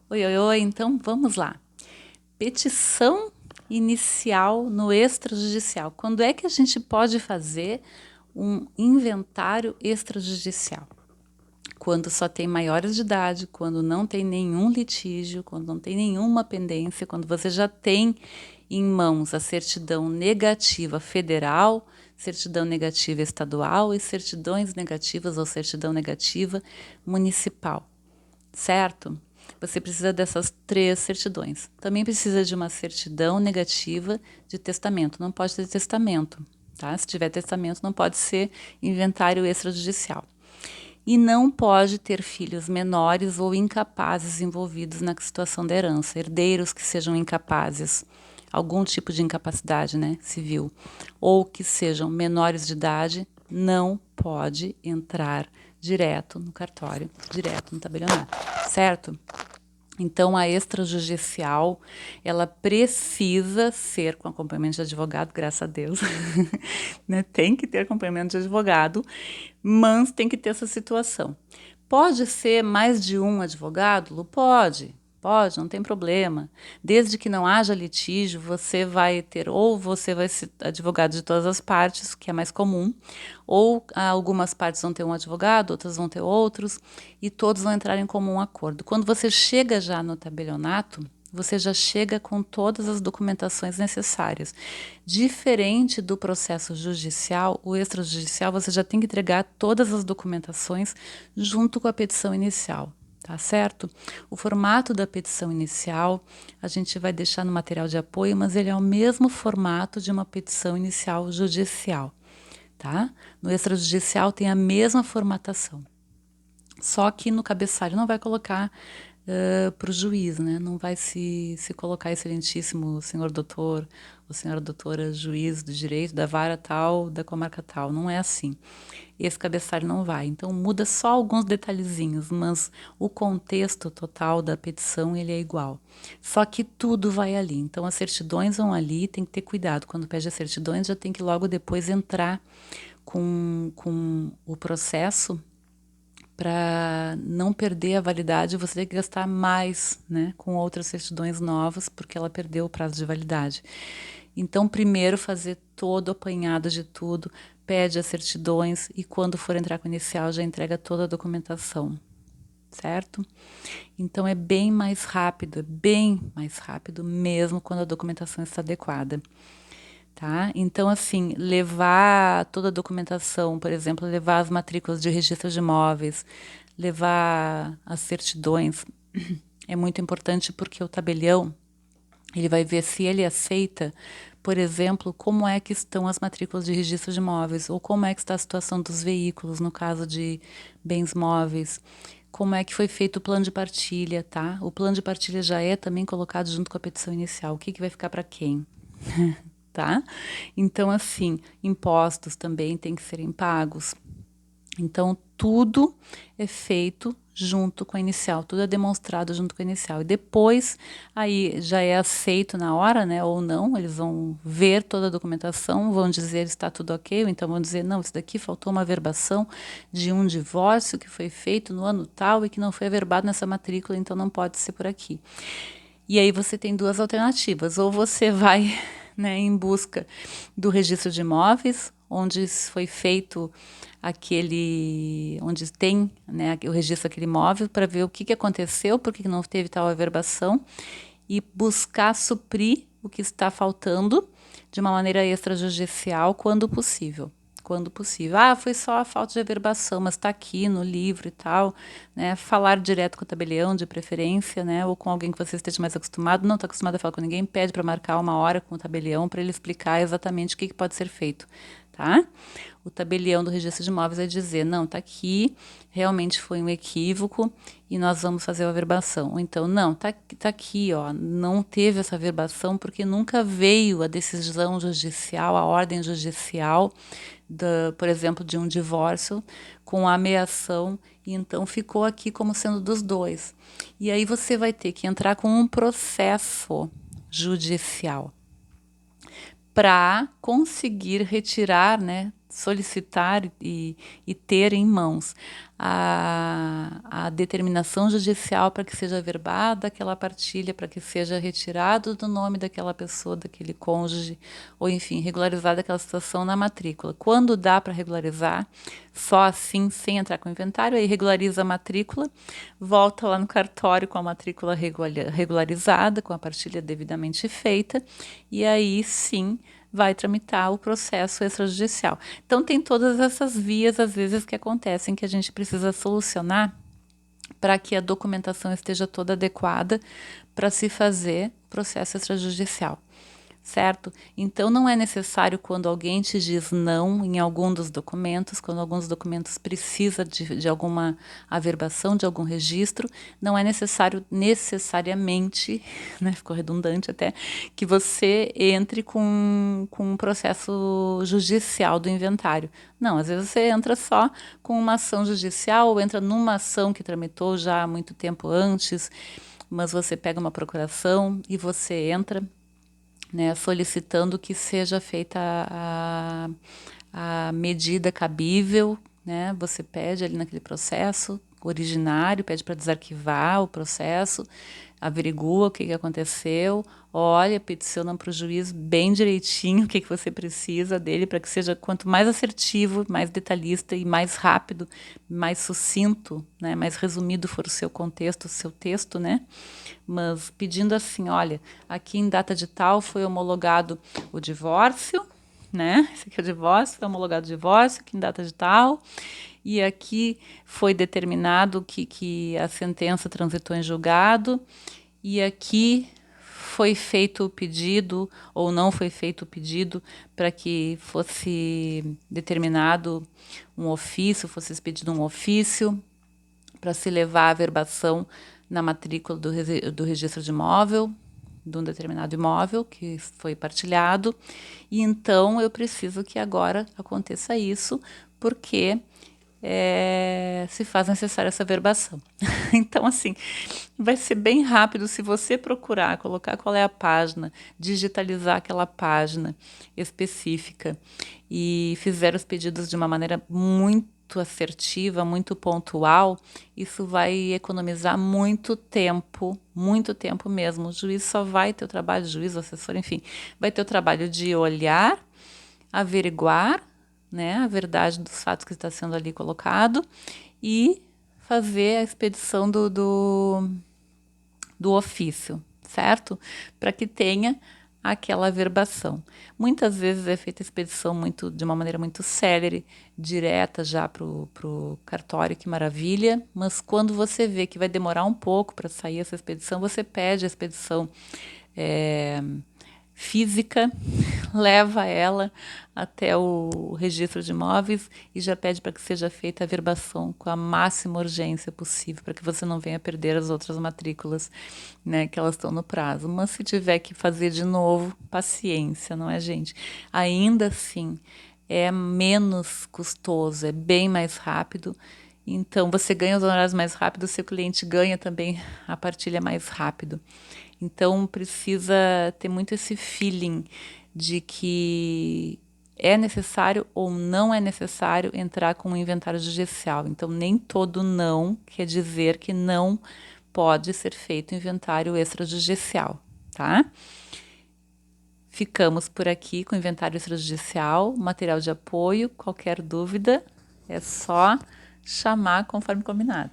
Oi, oi, oi, então vamos lá. Petição inicial no extrajudicial. Quando é que a gente pode fazer um inventário extrajudicial? Quando só tem maiores de idade, quando não tem nenhum litígio, quando não tem nenhuma pendência, quando você já tem em mãos a certidão negativa federal, certidão negativa estadual e certidões negativas ou certidão negativa municipal, certo? Você precisa dessas 3 certidões. Também precisa de uma certidão negativa de testamento. Não pode ter testamento, tá? Se tiver testamento, não pode ser inventário extrajudicial. E não pode ter filhos menores ou incapazes envolvidos na situação da herança, herdeiros que sejam incapazes, algum tipo de incapacidade, né, civil, ou que sejam menores de idade, não pode entrar direto no cartório, direto no tabelionato, certo? Então, a extrajudicial, ela precisa ser com acompanhamento de advogado, graças a Deus, né? Tem que ter acompanhamento de advogado, mas tem que ter essa situação. Pode ser mais de um advogado? Lu? Pode, não tem problema. Desde que não haja litígio, você vai ter, ou você vai ser advogado de todas as partes, que é mais comum, ou algumas partes vão ter um advogado, outras vão ter outros, e todos vão entrar em comum acordo. Quando você chega já no tabelionato, você já chega com todas as documentações necessárias. Diferente do processo judicial, o extrajudicial, você já tem que entregar todas as documentações junto com a petição inicial. Tá certo? O formato da petição inicial a gente vai deixar no material de apoio, mas ele é o mesmo formato de uma petição inicial judicial, tá? No extrajudicial tem a mesma formatação. Só que no cabeçalho não vai colocar para o juiz, né? Não vai se colocar excelentíssimo senhor doutor ou senhora doutora juiz do direito da vara tal, da comarca tal. Não é assim. Esse cabeçalho não vai. Então muda só alguns detalhezinhos, mas o contexto total da petição ele é igual. Só que tudo vai ali. Então as certidões vão ali, tem que ter cuidado. Quando pede as certidões, já tem que logo depois entrar com o processo para não perder a validade, você tem que gastar mais, né, com outras certidões novas, porque ela perdeu o prazo de validade. Então, primeiro fazer todo o apanhado de tudo, pede as certidões e quando for entrar com o inicial já entrega toda a documentação, certo? Então é bem mais rápido mesmo quando a documentação está adequada. Tá? Então, assim, levar toda a documentação, por exemplo, levar as matrículas de registro de imóveis, levar as certidões, é muito importante porque o tabelião, ele vai ver se ele aceita, por exemplo, como é que estão as matrículas de registro de imóveis, ou como é que está a situação dos veículos, no caso de bens móveis, como é que foi feito o plano de partilha, tá? O plano de partilha já é também colocado junto com a petição inicial. O que vai ficar para quem? Tá? Então, assim, impostos também têm que serem pagos. Então, tudo é feito junto com a inicial, tudo é demonstrado junto com a inicial. E depois, aí já é aceito na hora, né, ou não, eles vão ver toda a documentação, vão dizer está tudo ok, ou então vão dizer, não, isso daqui faltou uma averbação de um divórcio que foi feito no ano tal e que não foi averbado nessa matrícula, então não pode ser por aqui. E aí você tem 2 alternativas, ou você vai né, em busca do registro de imóveis, onde foi feito onde tem né, o registro daquele imóvel, para ver o que aconteceu, por que não teve tal averbação, e buscar suprir o que está faltando de uma maneira extrajudicial, quando possível. Quando possível. Ah, foi só a falta de averbação, mas está aqui no livro e tal, né? Falar direto com o tabelião, de preferência, né? Ou com alguém que você esteja mais acostumado. Não está acostumado a falar com ninguém, pede para marcar uma hora com o tabelião para ele explicar exatamente o que pode ser feito, tá? O tabelião do registro de imóveis vai dizer, não, está aqui, realmente foi um equívoco e nós vamos fazer a averbação. Ou então, não, tá aqui, ó, não teve essa averbação porque nunca veio a decisão judicial, a ordem judicial, por exemplo, de um divórcio com a ameação, e então ficou aqui como sendo dos dois. E aí você vai ter que entrar com um processo judicial para conseguir retirar, né, solicitar e ter em mãos a determinação judicial para que seja averbada aquela partilha, para que seja retirado do nome daquela pessoa, daquele cônjuge, ou enfim, regularizada aquela situação na matrícula. Quando dá para regularizar, só assim, sem entrar com o inventário, aí regulariza a matrícula, volta lá no cartório com a matrícula regularizada, com a partilha devidamente feita, e aí sim vai tramitar o processo extrajudicial. Então tem todas essas vias, às vezes, que acontecem, que a gente precisa solucionar para que a documentação esteja toda adequada para se fazer processo extrajudicial. Certo? Então não é necessário quando alguém te diz não em algum dos documentos, quando alguns documentos precisa de alguma averbação, de algum registro, não é necessário necessariamente, né, ficou redundante até, que você entre com um processo judicial do inventário. Não, às vezes você entra só com uma ação judicial ou entra numa ação que tramitou já há muito tempo antes, mas você pega uma procuração e você entra, né, solicitando que seja feita a medida cabível, né, você pede ali naquele processo originário, pede para desarquivar o processo, averigua o que aconteceu, olha, peticiona para o juiz bem direitinho o que você precisa dele para que seja quanto mais assertivo, mais detalhista e mais rápido, mais sucinto, né, mais resumido for o seu contexto, o seu texto, né, mas pedindo assim, olha, aqui em data de tal foi homologado o divórcio, né? Esse aqui é o divórcio, foi homologado o divórcio, aqui em data de tal, e aqui foi determinado que a sentença transitou em julgado, e aqui foi feito o pedido ou não foi feito o pedido para que fosse determinado um ofício, fosse expedido um ofício para se levar a averbação na matrícula do registro de imóvel, de um determinado imóvel que foi partilhado, e então eu preciso que agora aconteça isso, porque se faz necessária essa averbação. Então, assim, vai ser bem rápido se você procurar, colocar qual é a página, digitalizar aquela página específica e fizer os pedidos de uma maneira muito assertiva, muito pontual, isso vai economizar muito tempo mesmo. O juiz só vai ter o trabalho, o juiz, o assessor, enfim, vai ter o trabalho de olhar, averiguar, né, a verdade dos fatos que está sendo ali colocado e fazer a expedição do ofício, certo? Para que tenha aquela averbação. Muitas vezes é feita a expedição de uma maneira muito célere, direta já para o cartório, que maravilha, mas quando você vê que vai demorar um pouco para sair essa expedição, você pede a expedição física, leva ela até o registro de imóveis e já pede para que seja feita a averbação com a máxima urgência possível, para que você não venha perder as outras matrículas, né, que elas estão no prazo. Mas se tiver que fazer de novo, paciência, não é, gente? Ainda assim, é menos custoso, é bem mais rápido. Então, você ganha os honorários mais rápido, o seu cliente ganha também a partilha mais rápido. Então, precisa ter muito esse feeling de que é necessário ou não é necessário entrar com um inventário judicial. Então, nem todo não quer dizer que não pode ser feito inventário extrajudicial, tá? Ficamos por aqui com o inventário extrajudicial, material de apoio. Qualquer dúvida é só chamar conforme combinado.